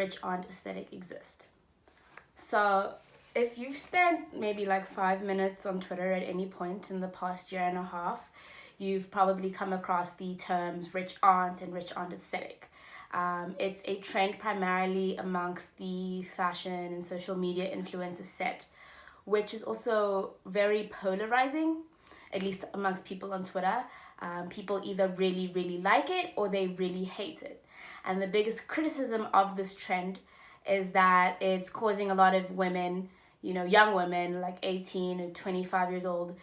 rich aunt aesthetic exist. So if you've spent maybe like 5 minutes on Twitter at any point in the past year and a half, you've probably come across the terms rich aunt and rich aunt aesthetic. It's a trend primarily amongst the fashion and social media influencer set, which is also very polarizing, at least amongst people on Twitter. People either really, really like it or they really hate it. And the biggest criticism of this trend is that it's causing a lot of women, young women like 18 or 25 years old,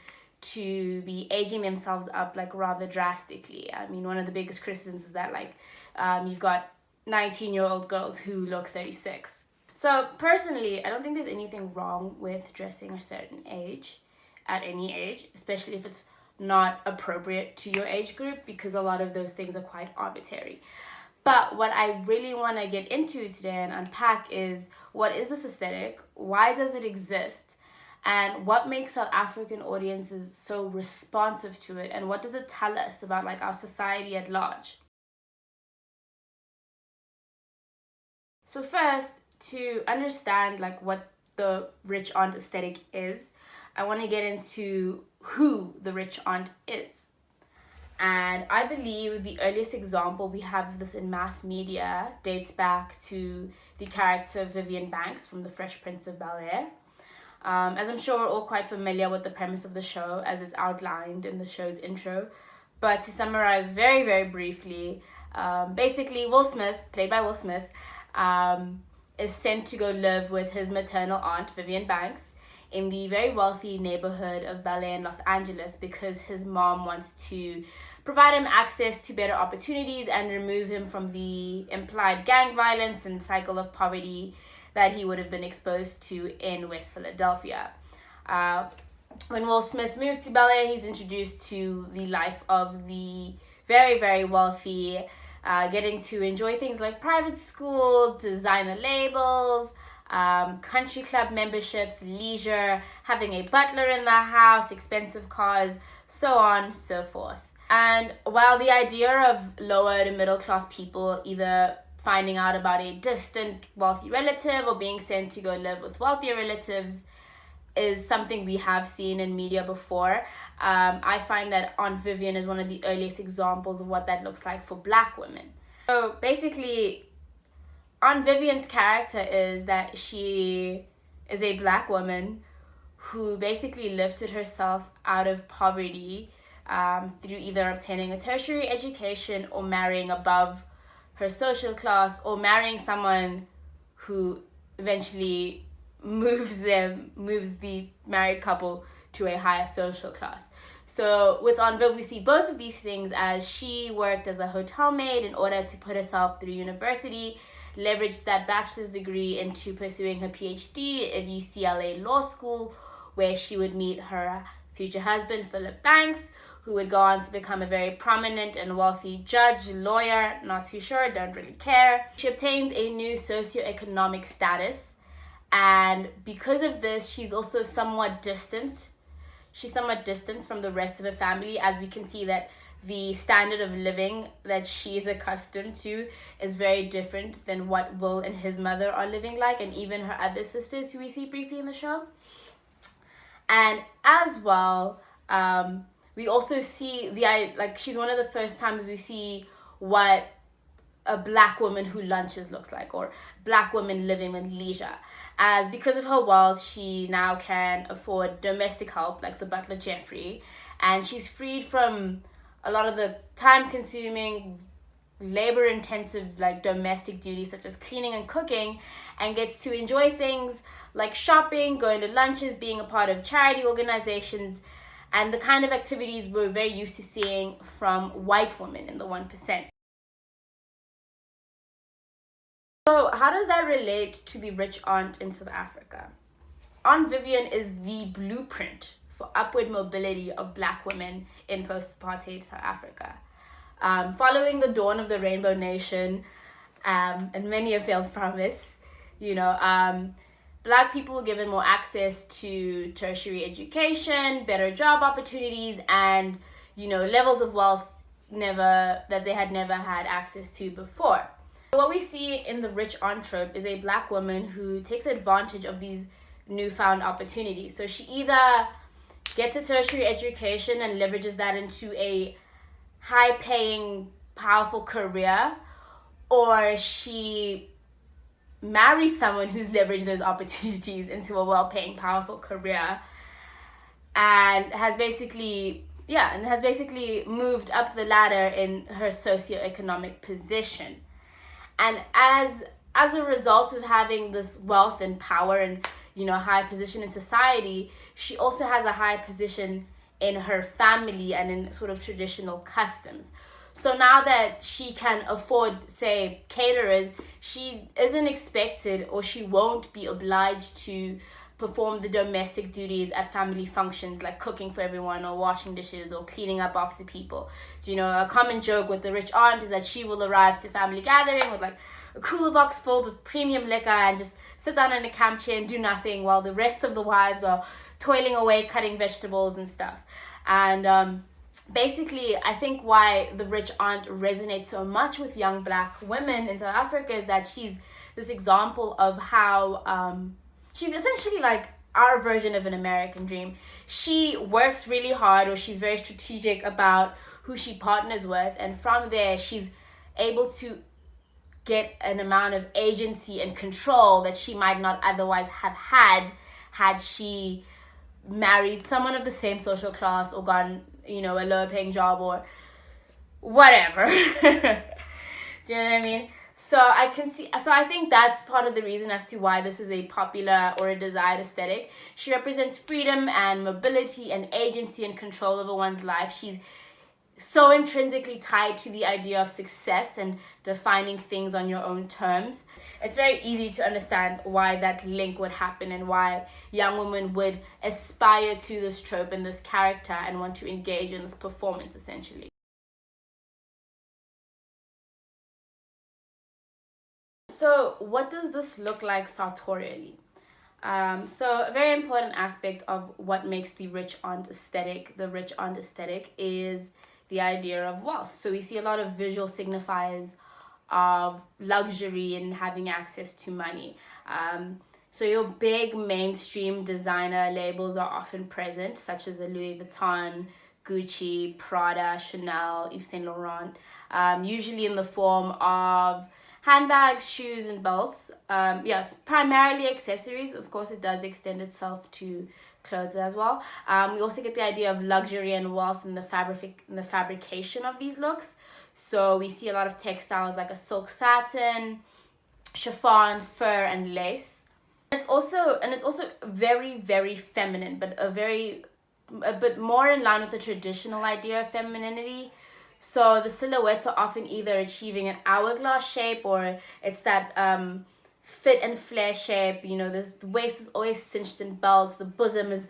to be aging themselves up like rather drastically. I mean, one of the biggest criticisms is that you've got 19-year-old girls who look 36. So personally, I don't think there's anything wrong with dressing a certain age at any age, especially if it's not appropriate to your age group, because a lot of those things are quite arbitrary. But what I really want to get into today and unpack is, what is this aesthetic? Why does it exist? And what makes South African audiences so responsive to it? And what does it tell us about our society at large? So first, to understand what the rich aunt aesthetic is, I want to get into who the rich aunt is. And I believe the earliest example we have of this in mass media dates back to the character Vivian Banks from The Fresh Prince of Bel-Air. As I'm sure we're all quite familiar with the premise of the show as it's outlined in the show's intro. But to summarize very, very briefly, basically Will Smith, played by Will Smith, is sent to go live with his maternal aunt, Vivian Banks, in the very wealthy neighborhood of Bel-Air in Los Angeles, because his mom wants to provide him access to better opportunities and remove him from the implied gang violence and cycle of poverty that he would have been exposed to in West Philadelphia. When Will Smith moves to Bel-Air, he's introduced to the life of the very, very wealthy, getting to enjoy things like private school, designer labels, country club memberships, leisure, having a butler in the house, expensive cars, so on, so forth. And while the idea of lower to middle class people either finding out about a distant wealthy relative or being sent to go live with wealthier relatives is something we have seen in media before, I find that Aunt Vivian is one of the earliest examples of what that looks like for Black women. So basically, Aunt Vivian's character is that she is a Black woman who basically lifted herself out of poverty through either obtaining a tertiary education or marrying above her social class, or marrying someone who eventually moves the married couple to a higher social class. So with Aunt Viv, we see both of these things, as she worked as a hotel maid in order to put herself through university, leveraged that bachelor's degree into pursuing her PhD at UCLA Law School, where she would meet her future husband, Philip Banks, who would go on to become a very prominent and wealthy judge, lawyer, not too sure, don't really care. She obtains a new socioeconomic status, and because of this, she's also somewhat distanced. She's somewhat distanced from the rest of her family, as we can see that the standard of living that she is accustomed to is very different than what Will and his mother are living like, and even her other sisters who we see briefly in the show. And as well, we also see she's one of the first times we see what a Black woman who lunches looks like, or Black women living with leisure, as because of her wealth, she now can afford domestic help like the butler Jeffrey, and she's freed from a lot of the time-consuming, labor-intensive domestic duties such as cleaning and cooking, and gets to enjoy things like shopping, going to lunches, being a part of charity organizations, and the kind of activities we're very used to seeing from white women in the 1%. So how does that relate to the rich aunt in South Africa? Aunt Vivian is the blueprint for upward mobility of Black women in post-apartheid South Africa. Following the dawn of the Rainbow Nation and many a failed promise, Black people were given more access to tertiary education, better job opportunities, and levels of wealth that they had never had access to before. What we see in the rich aunt trope is a black woman who takes advantage of these newfound opportunities. So she either gets a tertiary education and leverages that into a high-paying, powerful career, or she marries someone who's leveraged those opportunities into a well-paying, powerful career, and has basically moved up the ladder in her socioeconomic position. And as a result of having this wealth and power and, you know, high position in society, she also has a high position in her family and in sort of traditional customs. So now that she can afford, say, caterers, she isn't expected, or she won't be obliged to perform the domestic duties at family functions, like cooking for everyone or washing dishes or cleaning up after people. So, you know, a common joke with the rich aunt is that she will arrive to family gathering with like a cooler box filled with premium liquor and just sit down in a camp chair and do nothing while the rest of the wives are toiling away cutting vegetables and stuff. And basically, I think why the rich aunt resonates so much with young black women in South Africa is that she's this example of how she's essentially like our version of an American dream. She works really hard, or she's very strategic about who she partners with, and from there she's able to get an amount of agency and control that she might not otherwise have had she married someone of the same social class or gotten, you know, a lower paying job or whatever. Do you know what I mean? So I think that's part of the reason as to why this is a popular or a desired aesthetic. She represents freedom and mobility and agency and control over one's life. She's so intrinsically tied to the idea of success and defining things on your own terms. It's very easy to understand why that link would happen and why young women would aspire to this trope and this character and want to engage in this performance, essentially. So what does this look like sartorially? So a very important aspect of what makes the rich aunt aesthetic is the idea of wealth. So we see a lot of visual signifiers of luxury and having access to money. So your big mainstream designer labels are often present, such as a Louis Vuitton, Gucci, Prada, Chanel, Yves Saint Laurent, usually in the form of handbags, shoes, and belts. It's primarily accessories. Of course, it does extend itself to clothes as well. We also get the idea of luxury and wealth in the fabrication of these looks. So we see a lot of textiles like a silk satin, chiffon, fur, and lace. It's also very, very feminine, but a bit more in line with the traditional idea of femininity. So the silhouettes are often either achieving an hourglass shape, or it's that fit and flare shape. You know, the waist is always cinched in belts. The bosom is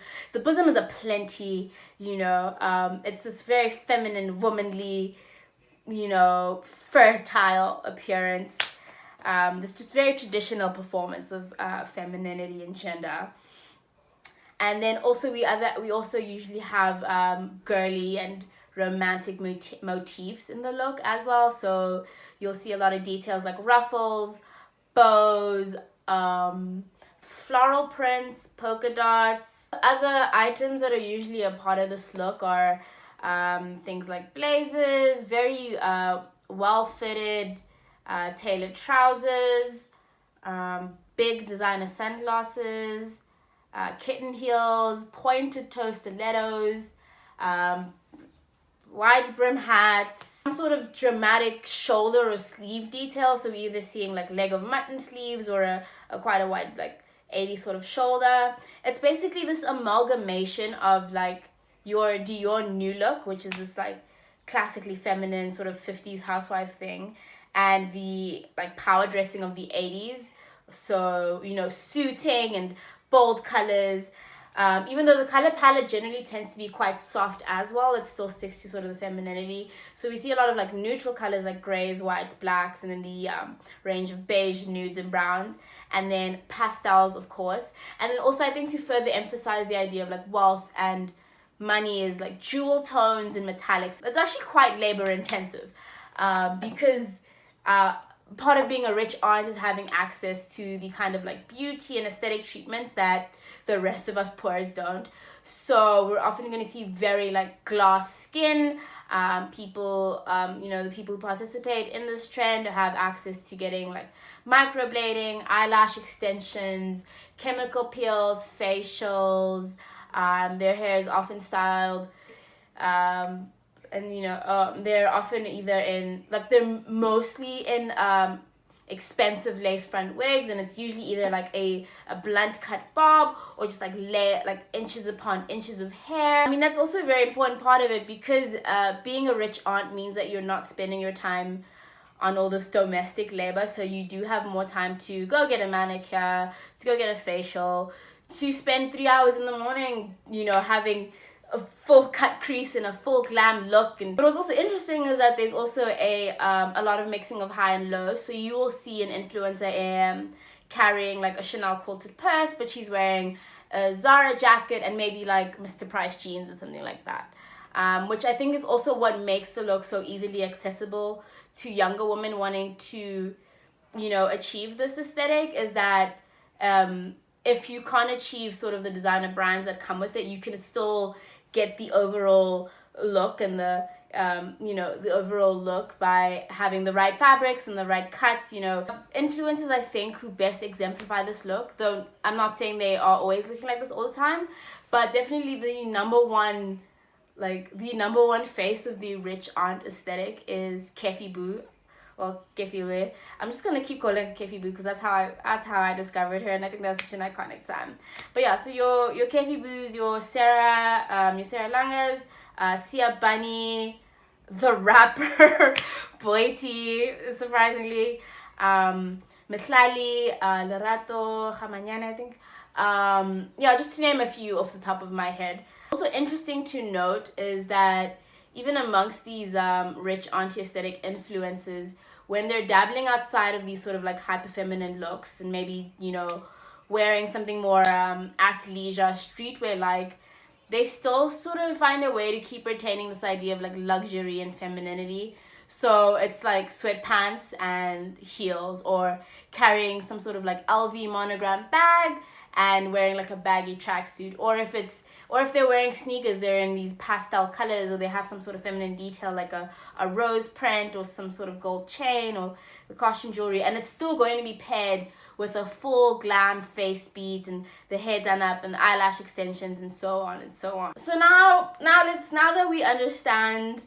aplenty. You know, it's this very feminine, womanly, you know, fertile appearance. This just very traditional performance of femininity and gender. And then also we also usually have girly and romantic motifs in the look as well. So you'll see a lot of details like ruffles, bows, floral prints, polka dots. Other items that are usually a part of this look are things like blazers, very well-fitted tailored trousers, big designer sunglasses, kitten heels, pointed toe stilettos, wide brim hats, some sort of dramatic shoulder or sleeve detail. So we're either seeing like leg of mutton sleeves or a quite a wide like 80 sort of shoulder. It's basically this amalgamation of like your Dior new look, which is this like classically feminine sort of 50s housewife thing, and the like power dressing of the 80s. So, you know, suiting and bold colors. Even though the color palette generally tends to be quite soft as well, it still sticks to sort of the femininity. So we see a lot of like neutral colors like grays, whites, blacks, and then the range of beige, nudes, and browns, and then pastels, of course. And then also I think to further emphasize the idea of like wealth and money is like jewel tones and metallics. It's actually quite labor intensive because part of being a rich aunt is having access to the kind of like beauty and aesthetic treatments that the rest of us poors don't. So we're often going to see very like glass skin. People, the people who participate in this trend have access to getting like microblading, eyelash extensions, chemical peels, facials. Their hair is often styled. They're often either in, like, they're mostly in expensive lace front wigs, and it's usually either like a blunt cut bob or just like inches upon inches of hair. I mean, that's also a very important part of it, because being a rich aunt means that you're not spending your time on all this domestic labor, so you do have more time to go get a manicure, to go get a facial, to spend 3 hours in the morning, having a full cut crease and a full glam look. And but what's also interesting is that there's also a lot of mixing of high and low. So you will see an influencer carrying like a Chanel quilted purse, but she's wearing a Zara jacket and maybe like Mr. Price jeans or something like that. Which I think is also what makes the look so easily accessible to younger women wanting to, achieve this aesthetic, is that if you can't achieve sort of the designer brands that come with it, you can still get the overall look and the overall look by having the right fabrics and the right cuts. Influencers, I think, who best exemplify this look, though I'm not saying they are always looking like this all the time, but definitely the number one face of the rich aunt aesthetic is Kefi Boo, or Kefiwe. I'm just gonna keep calling her Kefi Boo because that's how I discovered her, and I think that was such an iconic time. But yeah, so your Kefi Boos, your Sarah Langas, Sia Bunny, the rapper Boiti, surprisingly, Mitlali, Lerato, Hamanyana, I think. Just to name a few off the top of my head. Also interesting to note is that even amongst these rich auntie aesthetic influences, when they're dabbling outside of these sort of like hyper feminine looks and maybe, wearing something more athleisure, streetwear like, they still sort of find a way to keep retaining this idea of like luxury and femininity. So it's like sweatpants and heels, or carrying some sort of like LV monogram bag and wearing like a baggy tracksuit, or if they're wearing sneakers, they're in these pastel colors, or they have some sort of feminine detail like a rose print or some sort of gold chain or the costume jewelry, and it's still going to be paired with a full glam face beat and the hair done up and the eyelash extensions and so on and so on. So now that we understand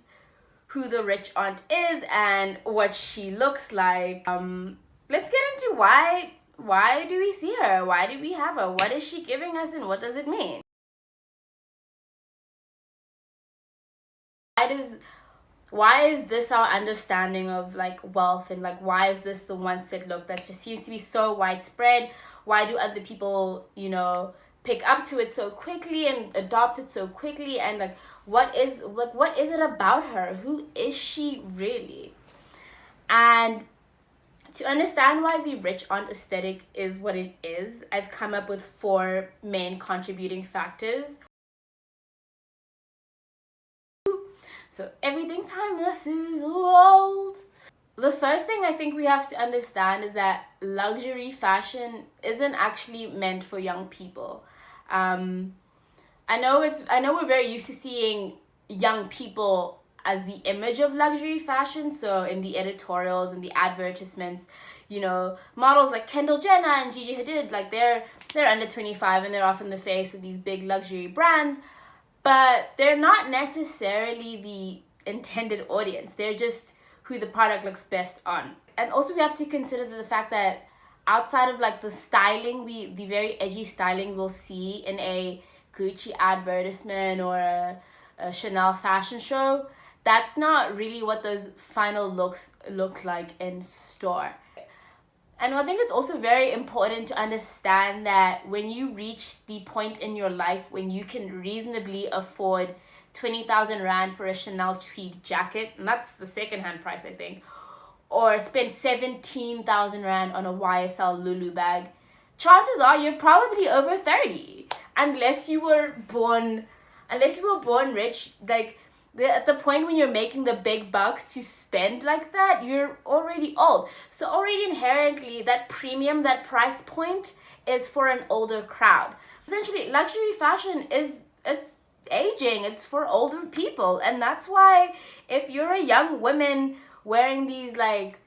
who the rich aunt is and what she looks like, let's get into why do we see her? Why do we have her? What is she giving us, and what does it mean? Why is this our understanding of like wealth, and like why is this the one set look that just seems to be so widespread? Why do other people, pick up to it so quickly and adopt it so quickly? And like what is it about her? Who is she really? And to understand why the rich aunt aesthetic is what it is, I've come up with 4 main contributing factors. So everything timeless is old. The first thing I think we have to understand is that luxury fashion isn't actually meant for young people. I know we're very used to seeing young people as the image of luxury fashion. So in the editorials and the advertisements, models like Kendall Jenner and Gigi Hadid, like they're under 25 and they're often the face of these big luxury brands. But they're not necessarily the intended audience. They're just who the product looks best on. And also we have to consider the fact that outside of like the styling, the very edgy styling we'll see in a Gucci advertisement or a Chanel fashion show, that's not really what those final looks look like in store. And I think it's also very important to understand that when you reach the point in your life when you can reasonably afford 20,000 Rand for a Chanel tweed jacket, and that's the second-hand price, I think, or spend 17,000 Rand on a YSL Lulu bag, chances are you're probably over 30. Unless you were born rich, like At the point when you're making the big bucks to spend like that, you're already old. So already inherently, that premium, that price point is for an older crowd. Essentially, luxury fashion it's aging. It's for older people. And that's why if you're a young woman wearing these like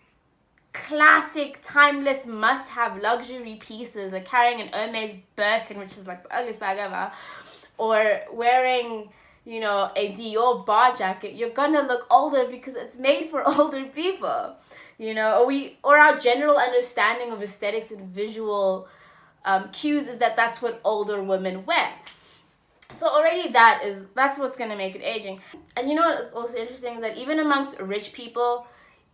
classic, timeless, must-have luxury pieces, like carrying an Hermes Birkin, which is like the ugliest bag ever, or wearing, you know, a Dior bar jacket, you're gonna look older because it's made for older people, you know. Or our general understanding of aesthetics and visual cues is that that's what older women wear. So already that's what's gonna make it aging. And you know what is also interesting is that even amongst rich people,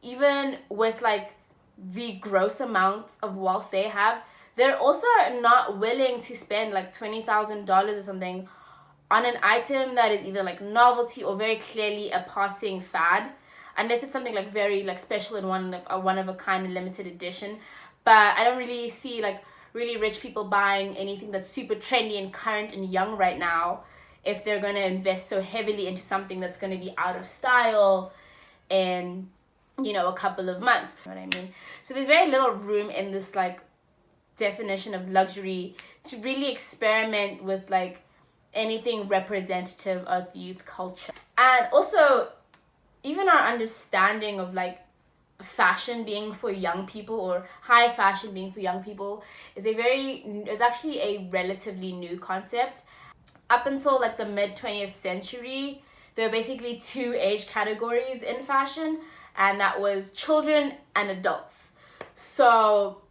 even with like the gross amounts of wealth they have, they're also not willing to spend like $20,000 or something on an item that is either like novelty or very clearly a passing fad, unless it's something like very like special and one of a kind and limited edition. But I don't really see like really rich people buying anything that's super trendy and current and young right now if they're going to invest so heavily into something that's going to be out of style in, you know, a couple of months. You know what I mean? So there's very little room in this like definition of luxury to really experiment with like anything representative of youth culture. And also, even our understanding of like fashion being for young people or high fashion being for young people is actually a relatively new concept. Up until like the mid 20th century, there were basically two age categories in fashion, and that was children and adults. So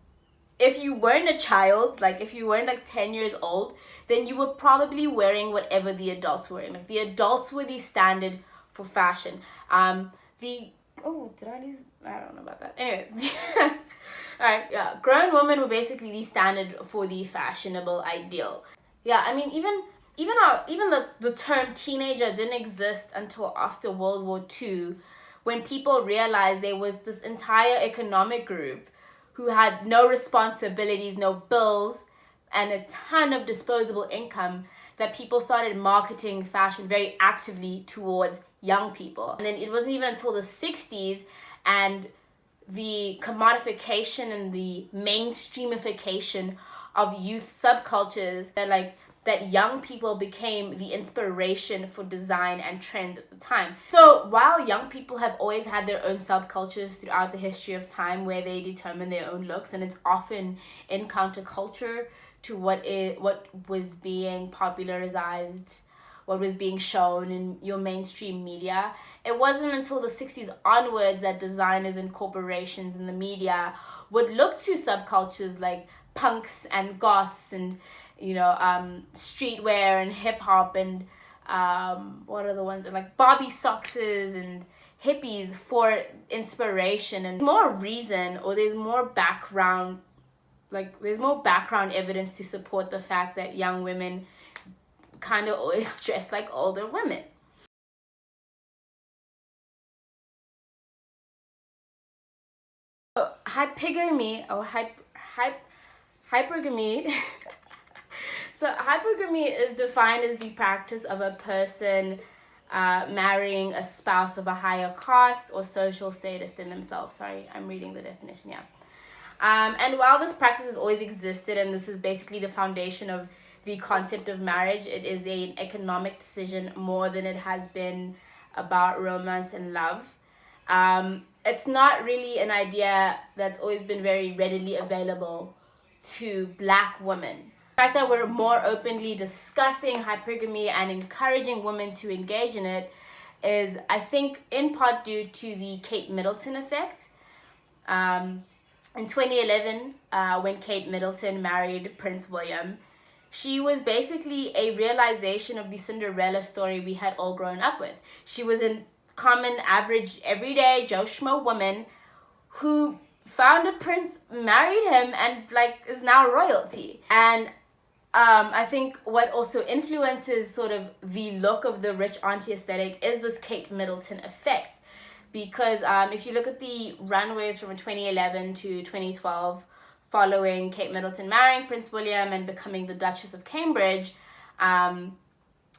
if you weren't a child, like if you weren't like 10 years old, then you were probably wearing whatever the adults were wearing. Like the adults were the standard for fashion. Did I lose? I don't know about that. Anyways. Alright, yeah. Grown women were basically the standard for the fashionable ideal. Yeah, I mean, even the term teenager didn't exist until after World War II, when people realized there was this entire economic group who had no responsibilities, no bills, and a ton of disposable income, that people started marketing fashion very actively towards young people. And then it wasn't even until the 60s and the commodification and the mainstreamification of youth subcultures that young people became the inspiration for design and trends at the time. So while young people have always had their own subcultures throughout the history of time where they determine their own looks, and it's often in counterculture to what was being popularized, what was being shown in your mainstream media, it wasn't until the 60s onwards that designers and corporations and the media would look to subcultures like punks and goths and, you know, streetwear and hip-hop and what are the ones, and like Bobby Soxes and hippies for inspiration and more reason, or there's more background evidence to support the fact that young women kind of always dress like older women. So, hypergamy So hypergamy is defined as the practice of a person marrying a spouse of a higher caste or social status than themselves. Sorry, I'm reading the definition, yeah. And while this practice has always existed, and this is basically the foundation of the concept of marriage, it is an economic decision more than it has been about romance and love. It's not really an idea that's always been very readily available to Black women. The fact that we're more openly discussing hypergamy and encouraging women to engage in it is, I think, in part due to the Kate Middleton effect. In 2011, when Kate Middleton married Prince William, she was basically a realization of the Cinderella story we had all grown up with. She was a common, average, everyday Joe Schmo woman who found a prince, married him, and is now royalty. And I think what also influences sort of the look of the rich auntie aesthetic is this Kate Middleton effect. Because if you look at the runways from 2011 to 2012, following Kate Middleton marrying Prince William and becoming the Duchess of Cambridge,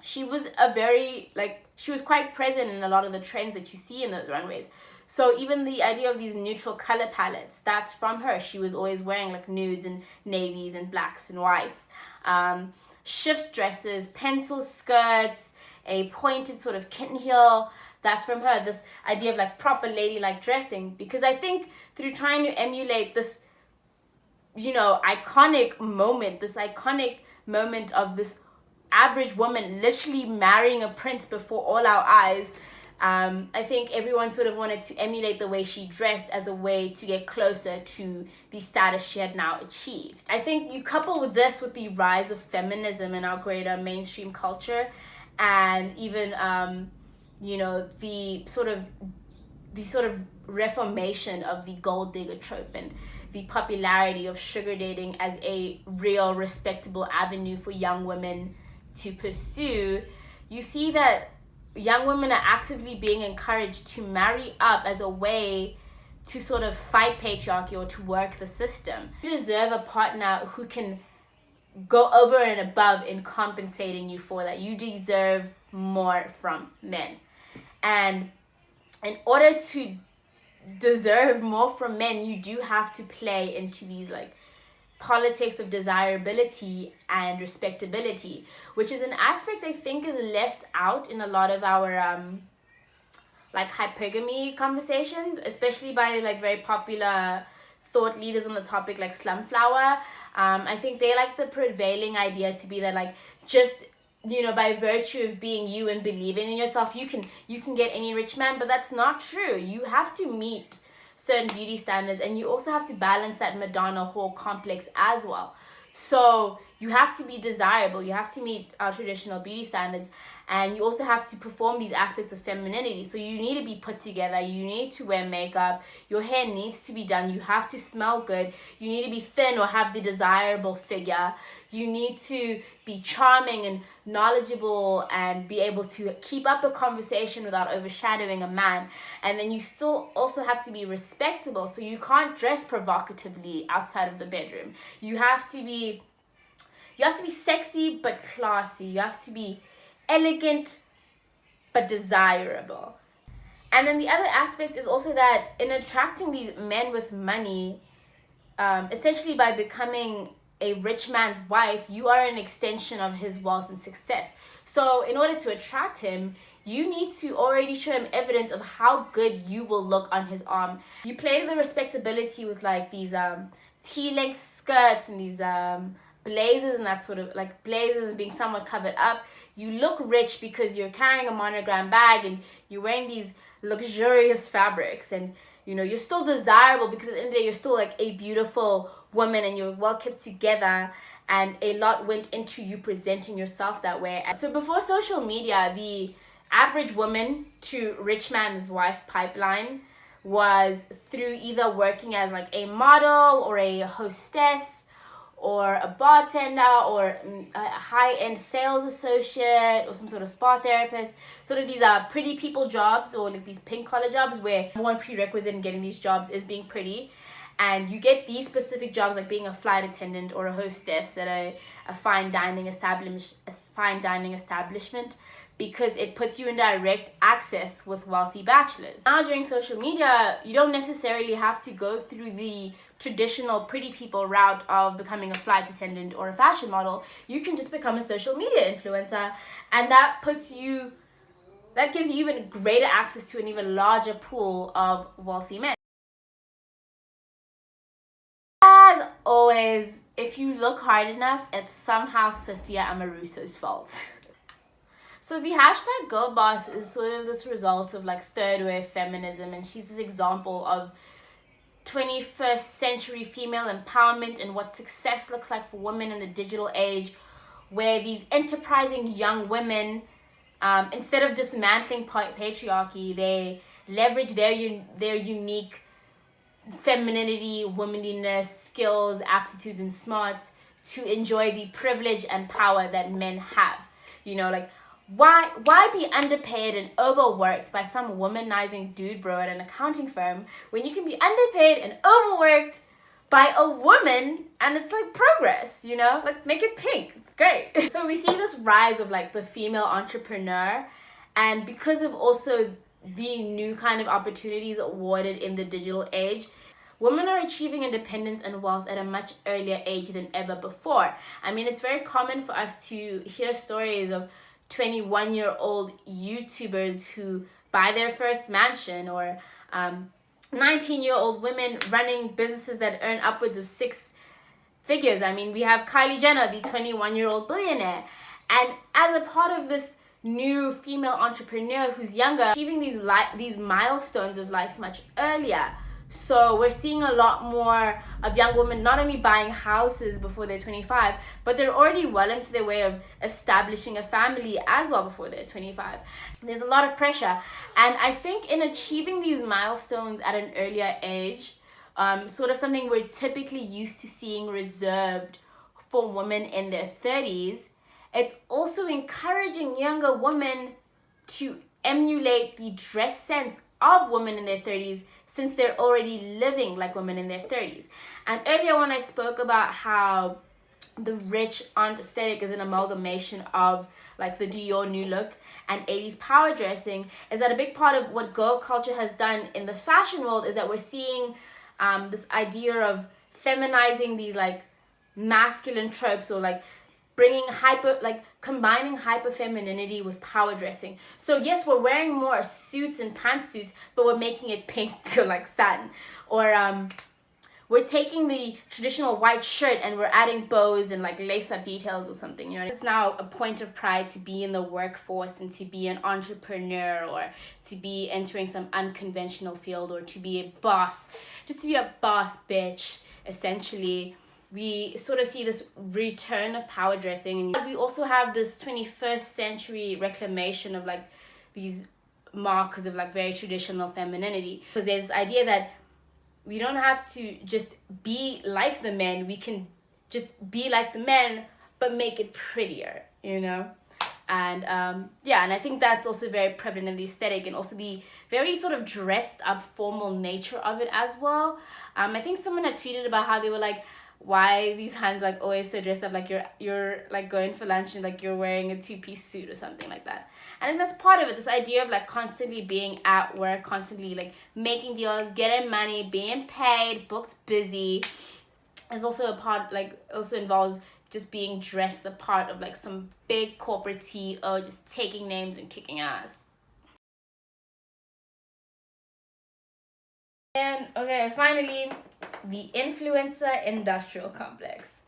she was a very, like, she was quite present in a lot of the trends that you see in those runways. So even the idea of these neutral color palettes, that's from her. She was always wearing like nudes and navies and blacks and whites. Shift dresses, pencil skirts, a pointed sort of kitten heel, that's from her. This idea of like proper ladylike dressing, because I think through trying to emulate this, you know, iconic moment of this average woman literally marrying a prince before all our eyes, I think everyone sort of wanted to emulate the way she dressed as a way to get closer to the status she had now achieved. I think you couple with this with the rise of feminism in our greater mainstream culture, and even you know, the sort of reformation of the gold digger trope and the popularity of sugar dating as a real respectable avenue for young women to pursue. You see that young women are actively being encouraged to marry up as a way to sort of fight patriarchy or to work the system. You deserve a partner who can go over and above in compensating you for that. You deserve more from men. And in order to deserve more from men, you do have to play into these like politics of desirability and respectability, which is an aspect I think is left out in a lot of our like hypergamy conversations, especially by like very popular thought leaders on the topic like Slumflower. I think they like the prevailing idea to be that like just, you know, by virtue of being you and believing in yourself, you can get any rich man, but that's not true. You have to meet certain beauty standards, and you also have to balance that Madonna whore complex as well. So you have to be desirable, you have to meet our traditional beauty standards, and you also have to perform these aspects of femininity. So you need to be put together, you need to wear makeup, your hair needs to be done, you have to smell good, you need to be thin or have the desirable figure, you need to be charming and knowledgeable and be able to keep up a conversation without overshadowing a man. And then you still also have to be respectable, so you can't dress provocatively outside of the bedroom. You have to be sexy but classy. You have to be elegant but desirable. And then the other aspect is also that in attracting these men with money, essentially by becoming a rich man's wife, you are an extension of his wealth and success. So in order to attract him, you need to already show him evidence of how good you will look on his arm. You play the respectability with like these T-length skirts and these blazers and that sort of like blazers being somewhat covered up. You look rich because you're carrying a monogram bag and you're wearing these luxurious fabrics, and you know you're still desirable because at the end of the day you're still like a beautiful woman and you're well kept together, and a lot went into you presenting yourself that way. So before social media, the average woman to rich man's wife pipeline was through either working as like a model or a hostess or a bartender or a high-end sales associate or some sort of spa therapist. Sort of these are pretty people jobs, or like these pink collar jobs where one prerequisite in getting these jobs is being pretty. And you get these specific jobs like being a flight attendant or a hostess at a fine dining establishment, because it puts you in direct access with wealthy bachelors. Now during social media, you don't necessarily have to go through the traditional pretty people route of becoming a flight attendant or a fashion model. You can just become a social media influencer, and that gives you even greater access to an even larger pool of wealthy men. As always, if you look hard enough, it's somehow Sophia Amoruso's fault. So the hashtag Girlboss is sort of this result of like third wave feminism, and she's this example of 21st century female empowerment and what success looks like for women in the digital age, where these enterprising young women, instead of dismantling patriarchy, they leverage their unique femininity, womanliness, skills, aptitudes, and smarts to enjoy the privilege and power that men have. You know, like why be underpaid and overworked by some womanizing dude bro at an accounting firm when you can be underpaid and overworked by a woman, and it's like progress, you know, like make it pink, it's great. So we see this rise of like the female entrepreneur, and because of also the new kind of opportunities awarded in the digital age, women are achieving independence and wealth at a much earlier age than ever before. I mean, it's very common for us to hear stories of 21-year-old YouTubers who buy their first mansion, or 19-year-old women running businesses that earn upwards of 6 figures. I mean, we have Kylie Jenner, the 21-year-old billionaire. And as a part of this new female entrepreneur who's younger, achieving these milestones of life much earlier. So we're seeing a lot more of young women not only buying houses before they're 25, but they're already well into their way of establishing a family as well before they're 25. There's a lot of pressure. And I think in achieving these milestones at an earlier age, sort of something we're typically used to seeing reserved for women in their 30s, it's also encouraging younger women to emulate the dress sense of women in their 30s, since they're already living like women in their 30s. And earlier when I spoke about how the rich aunt aesthetic is an amalgamation of like the Dior new look and 80s power dressing, is that a big part of what girl culture has done in the fashion world is that we're seeing this idea of feminizing these like masculine tropes, or like combining hyper femininity with power dressing. So yes, we're wearing more suits and pantsuits, but we're making it pink or like satin. Or we're taking the traditional white shirt and we're adding bows and like lace up details or something, you know. It's now a point of pride to be in the workforce and to be an entrepreneur, or to be entering some unconventional field, or to be a boss, just to be a boss bitch, essentially. We sort of see this return of power dressing, and we also have this 21st century reclamation of like these markers of like very traditional femininity, because there's this idea that we don't have to just be like the men, we can just be like the men but make it prettier, you know. And and I think that's also very prevalent in the aesthetic, and also the very sort of dressed up formal nature of it as well. I think someone had tweeted about how they were like, why these hands like always so dressed up, like you're like going for lunch and like you're wearing a 2-piece suit or something like that. And I think that's part of it, this idea of like constantly being at work, constantly like making deals, getting money, being paid, booked, busy, is also a part, like also involves just being dressed the part of like some big corporate CEO, just taking names and kicking ass. And okay, finally, the influencer industrial complex.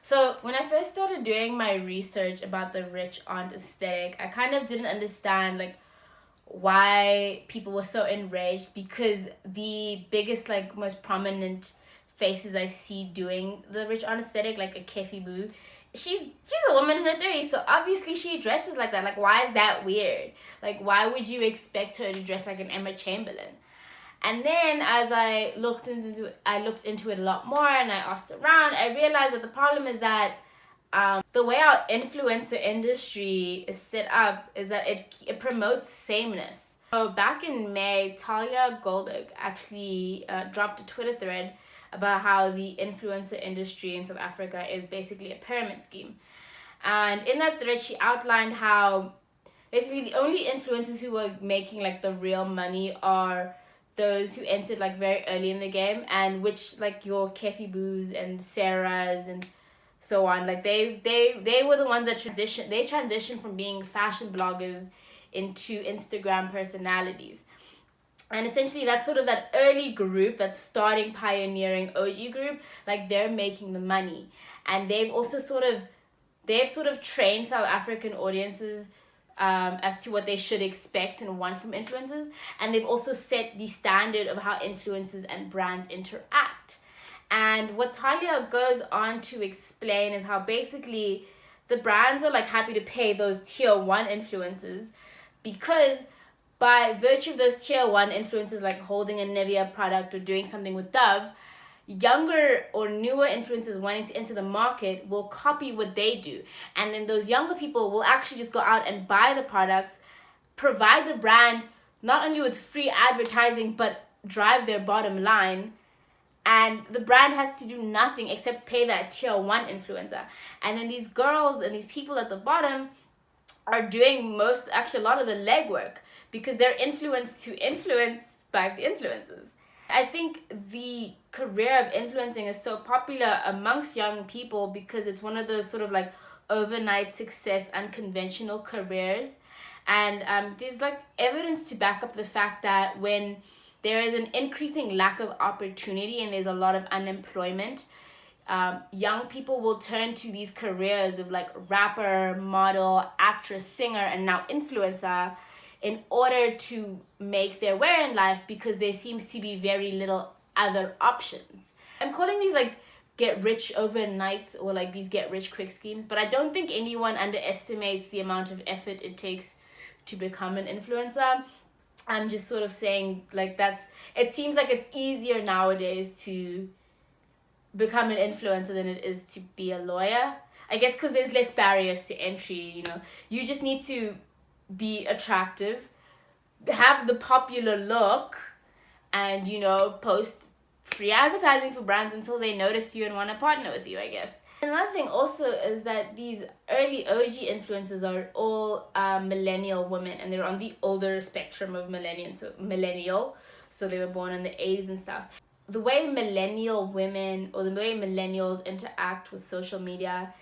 So when I first started doing my research about the rich aunt aesthetic, I kind of didn't understand like why people were so enraged, because the biggest, like most prominent faces I see doing the rich aunt aesthetic, like a Kefi Boo, she's a woman in her 30s, so obviously she dresses like that. Like, why is that weird? Like, why would you expect her to dress like an Emma Chamberlain? And then as I looked into it a lot more, and I asked around, I realized that the problem is that the way our influencer industry is set up is that it promotes sameness. So back in May, Talia Goldberg actually dropped a Twitter thread about how the influencer industry in South Africa is basically a pyramid scheme. And in that thread, she outlined how basically the only influencers who were making like the real money are those who entered like very early in the game, and which like your Kefi Boos and Sarahs and so on, like they were the ones that transitioned from being fashion bloggers into Instagram personalities. And essentially that's sort of that early group, that starting pioneering OG group, like they're making the money. And they've sort of trained South African audiences as to what they should expect and want from influencers. And they've also set the standard of how influencers and brands interact. And what Talia goes on to explain is how basically the brands are like happy to pay those tier 1 influencers, because by virtue of those tier 1 influencers like holding a Nivea product or doing something with Dove, younger or newer influencers wanting to enter the market will copy what they do. And then those younger people will actually just go out and buy the products, provide the brand not only with free advertising, but drive their bottom line. And the brand has to do nothing except pay that tier 1 influencer. And then these girls and these people at the bottom are doing actually a lot of the legwork, because they're influenced to influence by the influencers. I think the career of influencing is so popular amongst young people because it's one of those sort of like overnight success, unconventional careers. And there's like evidence to back up the fact that when there is an increasing lack of opportunity and there's a lot of unemployment, young people will turn to these careers of like rapper, model, actress, singer, and now influencer in order to make their way in life, because there seems to be very little other options. I'm calling these like get rich overnight or like these get rich quick schemes, but I don't think anyone underestimates the amount of effort it takes to become an influencer. I'm just sort of saying like it seems like it's easier nowadays to become an influencer than it is to be a lawyer. I guess because there's less barriers to entry, You just need to be attractive, have the popular look, and, post free advertising for brands until they notice you and want to partner with you, I guess. Another thing also is that these early OG influencers are all millennial women, and they're on the older spectrum of millennial, so they were born in the 80s and stuff. The way millennial women or the way millennials interact with social media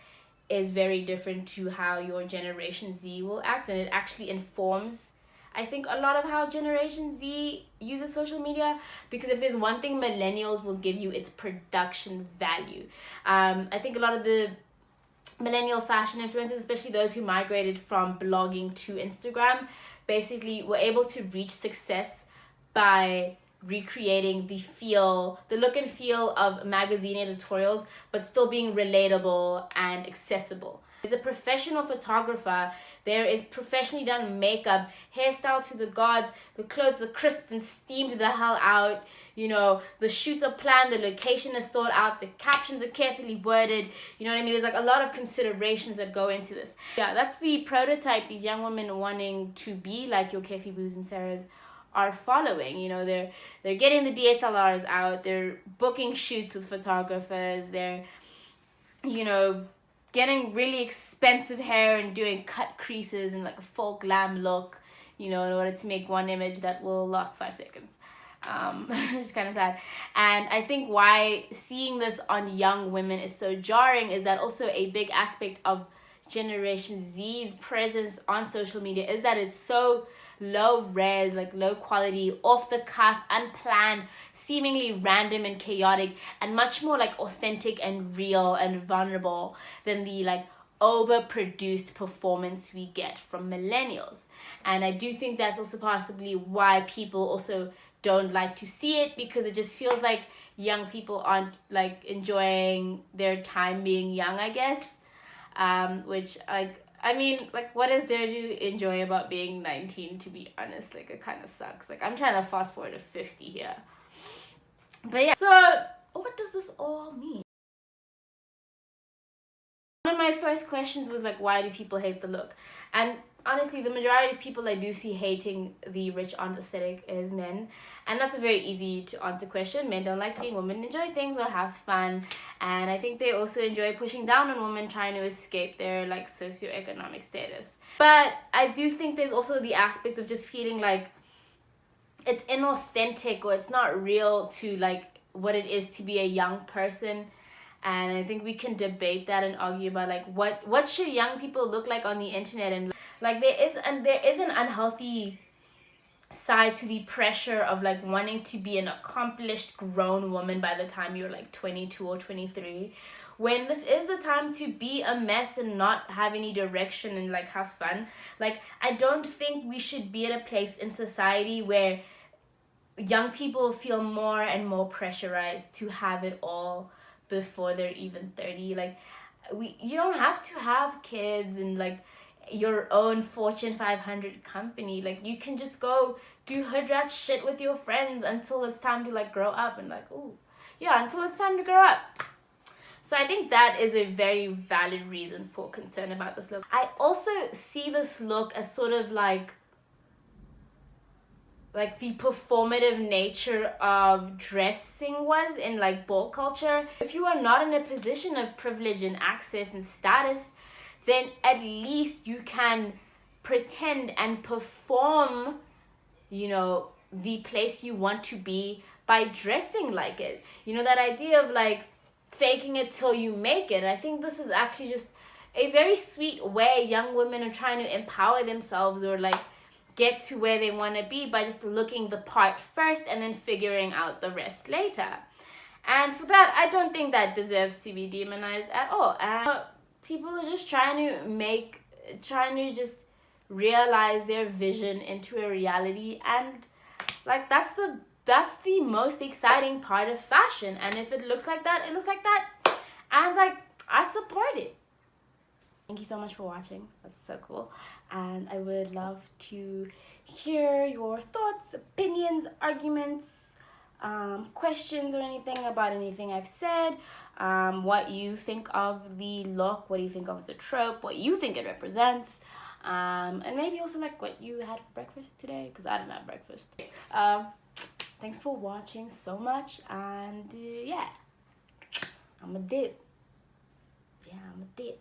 is very different to how your Generation Z will act, and it actually informs, I think, a lot of how Generation Z uses social media, because if there's one thing millennials will give you, it's production value. I think a lot of the millennial fashion influencers, especially those who migrated from blogging to Instagram, basically were able to reach success by recreating the look and feel of magazine editorials, but still being relatable and accessible. As a professional photographer, there is professionally done makeup, hairstyle to the gods, the clothes are crisped and steamed the hell out, the shoots are planned, the location is thought out, the captions are carefully worded, you know what I mean? There's like a lot of considerations that go into this. Yeah, that's the prototype these young women wanting to be like your Kefi Boos and Sarahs are following. They're getting the DSLRs out, they're booking shoots with photographers, they're getting really expensive hair and doing cut creases and like a full glam look, in order to make one image that will last 5 seconds. It's kind of sad. And I think why seeing this on young women is so jarring is that also a big aspect of Generation Z's presence on social media is that it's so low res, like low quality, off the cuff, unplanned, seemingly random and chaotic, and much more like authentic and real and vulnerable than the like overproduced performance we get from millennials. And I do think that's also possibly why people also don't like to see it, because it just feels like young people aren't like enjoying their time being young, I guess. Which what is there to enjoy about being 19, to be honest? Like, it kind of sucks. Like, I'm trying to fast forward to 50 here. But yeah, so what does this all mean? One of my first questions was like, why do people hate the look? And honestly, the majority of people I do see hating the rich aunt aesthetic is men. And that's a very easy to answer question. Men don't like seeing women enjoy things or have fun. And I think they also enjoy pushing down on women trying to escape their like socioeconomic status. But I do think there's also the aspect of just feeling like it's inauthentic or it's not real to like what it is to be a young person. And I think we can debate that and argue about like what should young people look like on the internet. And like there is an unhealthy side to the pressure of like wanting to be an accomplished grown woman by the time you're like 22 or 23, when this is the time to be a mess and not have any direction and like have fun. Like, I don't think we should be at a place in society where young people feel more and more pressurized to have it all before they're even 30. Like, you don't have to have kids and like your own Fortune 500 company. Like, you can just go do hood rat shit with your friends until it's time to like grow up, and like, until it's time to grow up. So I think that is a very valid reason for concern about this look. I also see this look as sort of like like the performative nature of dressing was in like ball culture. If you are not in a position of privilege and access and status, then at least you can pretend and perform, you know, the place you want to be by dressing like it. You know, that idea of like faking it till you make it. I think this is actually just a very sweet way young women are trying to empower themselves or like get to where they want to be by just looking the part first and then figuring out the rest later. And for that, I don't think that deserves to be demonized at all. And people are just trying to just realize their vision into a reality, and like that's the most exciting part of fashion. And if it looks like that, it looks like that, and like I support it. Thank you so much for watching. That's so cool. And I would love to hear your thoughts, opinions, arguments, questions, or anything about anything I've said. What you think of the look, what do you think of the trope, what you think it represents, and maybe also like what you had for breakfast today, because I didn't have breakfast. Thanks for watching so much, and yeah, I'm a dip. Yeah, I'm a dip.